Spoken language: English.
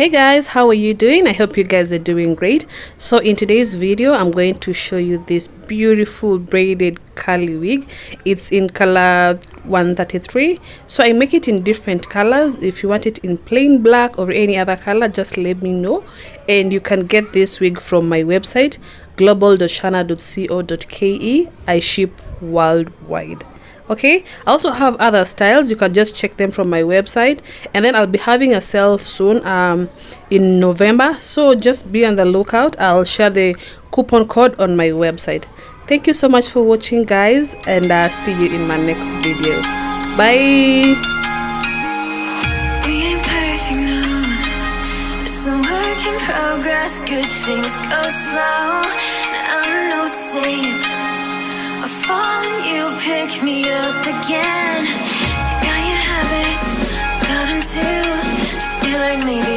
Hey guys, how are you doing? I hope you guys are doing great. So in today's video I'm going to show you this beautiful braided curly wig. It's in color 133, so I make it in different colors. If you want it in plain black or any other color, just let me know. And you can get this wig from my website global.shana.co.ke. I ship worldwide. Okay, I also have other styles. You can just check them from my website, and then I'll be having a sale soon in November, so just be on the lookout. I'll share the coupon code on my website. Thank you so much for watching, guys, and see you in my next video. Bye. We ain't perfect, no. It's some work in progress. Good things go slow. I'm no saint. I fall and you pick me up again. You got your habits, got them too. Just feel like maybe